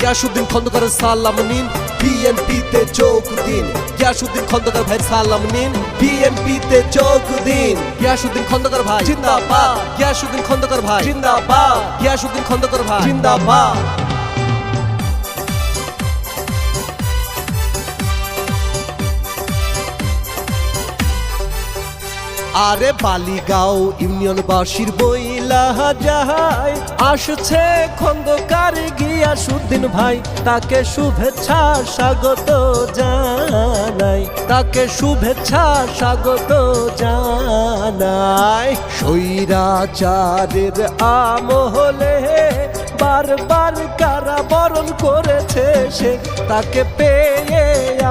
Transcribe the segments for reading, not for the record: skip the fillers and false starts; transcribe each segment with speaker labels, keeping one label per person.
Speaker 1: গিয়াসউদ্দিন খন্দকারের সালাম নিন, বিএনপিতে যোগ দিন। গিয়াসউদ্দিন খন্দকার ভাই সালাম নিন, বিএনপিতে যোগ দিন। গিয়াসউদ্দিন খন্দকার ভাই জিন্দাবাদ, গিয়াসউদ্দিন খন্দকার ভাই জিন্দাবাদ, গিয়াসউদ্দিন খন্দকার ভাই জিন্দাবাদ। আরে বালিগাঁও ইউনিয়নবাসীর বইলা যায়, আসছে খন্দকার গিয়াসউদ্দিন ভাই, তাকে শুভেচ্ছা স্বাগত জানাই, তাকে শুভেচ্ছা স্বাগত জানাই। স্বৈরাচারের আমলে বারবার কারাবরণ করেছে সে, তাকে পেয়ে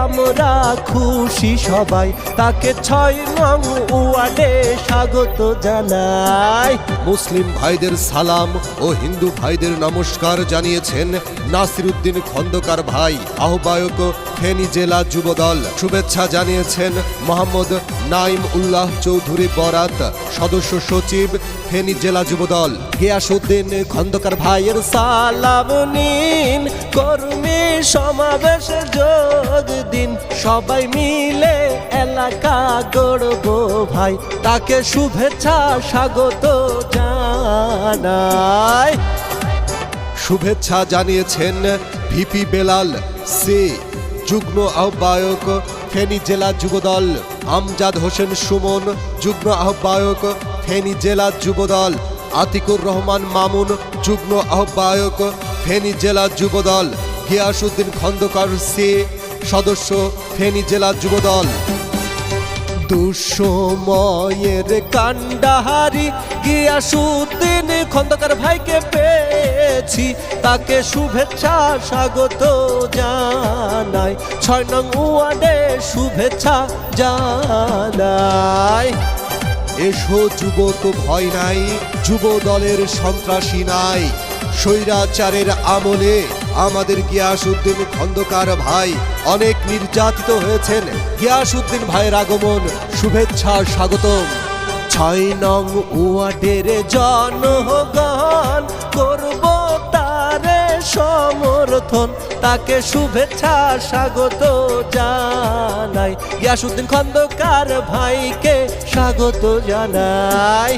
Speaker 1: আমরা খুশি সবাই, তাকে 6 নং ওয়ার্ডে স্বাগত জানাই।
Speaker 2: মুসলিম ভাইদের সালাম ও হিন্দু ভাইদের নমস্কার জানিয়েছেন নাসিরউদ্দিন খন্দকার ভাই, আহ্বায়ক ফেনী জেলা যুবদল। শুভেচ্ছা জানিয়েছেন মোহাম্মদ নাইম উল্লাহ চৌধুরী বরাত, সদস্য সচিব ফেনী জেলা যুবদল।
Speaker 1: গিয়াসউদ্দিন খন্দকার ভাইয়ের সালাম নিন, কর্মী সমাবেশে যোগ দিন, সবাই মিলে এলাকা গড়ব ভাই, তাকে শুভেচ্ছা স্বাগত জানাই।
Speaker 2: শুভেচ্ছা জানিয়েছেন ভিপি বেলাল সি, যুগ্ম আহ্বায়ক ফেনী জেলা যুবদল। আমজাদ হোসেন সুমন, যুগ্ম আহ্বায়ক ফেনী জেলা যুবদল। আতিকুর রহমান মামুন, যুগ্ম আহ্বায়ক ফেনী জেলা যুবদল। গিয়াসউদ্দিন খন্দকার সি, সদস্য ফেনী জেলা যুবদল।
Speaker 1: দুঃসময়ের কান্ডাহারি গিয়াসউদ্দিন খন্দকার ভাইকে পেয়েছি, তাকে শুভেচ্ছা স্বাগত জানাই, 6 নং ওয়ার্ডে শুভেচ্ছা জানাই।
Speaker 2: এসো যুবক ভয় নাই, যুব দলের সন্ত্রাসী নাই। স্বৈরাচারের আমলে আমাদের গিয়াসউদ্দিন খন্দকার ভাই অনেক নির্যাতিত হয়েছেন। গিয়াসউদ্দিন ভাইয়ের আগমন, শুভেচ্ছা স্বাগতম।
Speaker 1: 6 নং ওয়ার্ডের জনগণ করব তারে সমর্থন, তাকে শুভেচ্ছা স্বাগত জানাই, গিয়াসউদ্দিন খন্দকার ভাইকে স্বাগত জানাই।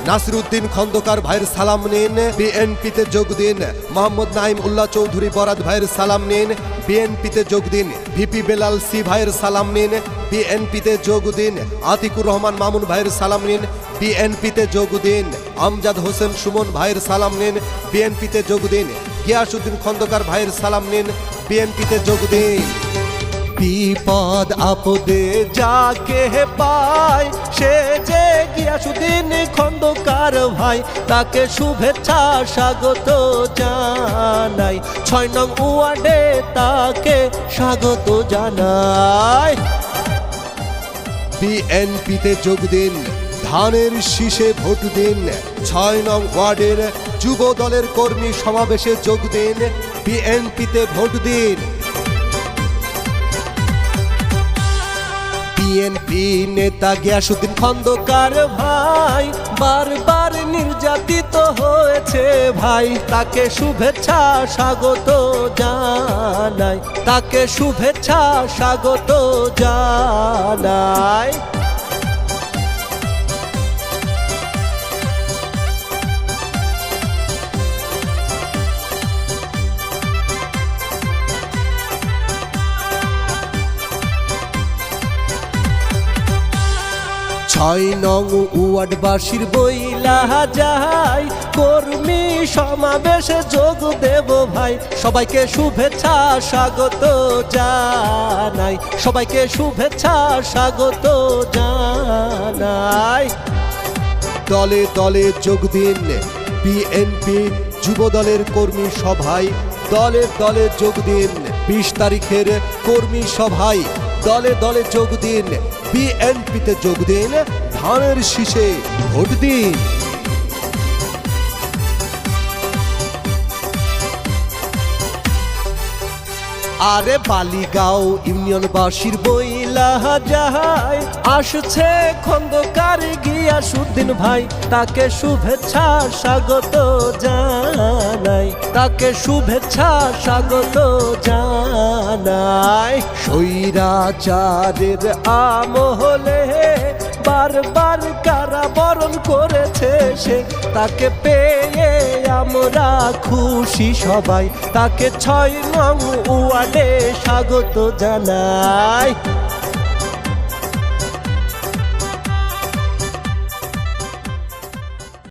Speaker 2: নাসিরউদ্দিন খন্দকার ভাইয়ের সালাম নিন, বিএনপিতে যোগ দিন। মোহাম্মদ নাইম উল্লাহ চৌধুরী বরাত ভাইয়ের সালাম নিন, বিএনপিতে যোগ দিন। ভিপি বেলাল সি ভাইয়ের সালাম নিন, বিএনপিতে যোগ দিন। আতিকুর রহমান মামুন ভাইয়ের সালাম নিন, বিএনপিতে যোগ দিন। আমজাদ হোসেন সুমন ভাইয়ের সালাম নিন, বিএনপিতে যোগ দিন। গিয়াসউদ্দিন খন্দকার ভাইয়ের সালাম নিন, বিএনপিতে যোগ দিন।
Speaker 1: বিপদ আপদে যাকে পায় সে যে গিয়াসউদ্দিন খন্দকার ভাই, তাকে শুভেচ্ছা স্বাগত জানাই, 6 নং ওয়ার্ডে তাকে স্বাগত জানাই।
Speaker 2: বিএনপিতে যোগ দিন, ধানের শীষে ভোট দিন। 6 নং ওয়ার্ডের যুব দলের কর্মী সমাবেশে যোগ দিন, বিএনপিতে ভোট দিন।
Speaker 1: বিএনপি নেতা গিয়াসউদ্দিন খন্দকার ভাই বারবার নির্যাতিত হয়েছে ভাই, তাকে শুভেচ্ছা স্বাগত জানাই, তাকে শুভেচ্ছা স্বাগত জানাই। 6 নং ওয়ার্ডবাসীর বইলা যায়, কর্মী সমাবেশে যোগ দেব ভাই, সবাইকে শুভেচ্ছা স্বাগত জানাই, সবাইকে শুভেচ্ছা স্বাগত জানাই।
Speaker 2: দলে দলে যোগ দিন, বিএনপি যুব দলের কর্মী সভায় দলে দলে যোগ দিন। 20 তারিখের কর্মী সভায় দলে দলে যোগ দিন, বিএনপিতে যোগ দিন, ধানের শীষে ভোট দিন।
Speaker 1: আরে বালিগাঁও ইউনিয়নবাসীর বইলা যায় আসছে খন্দকার গিয়াসউদ্দিন ভাই, তাকে শুভেচ্ছা স্বাগত জানাই, তাকে শুভেচ্ছা স্বাগত জানাই। স্বৈরাচারের আমলে বারবার কারাবরণ করেছে সে, তাকে পেয়ে আমরা খুশি সবাই, তাকে 6 নং ওয়ার্ডে স্বাগত জানাই।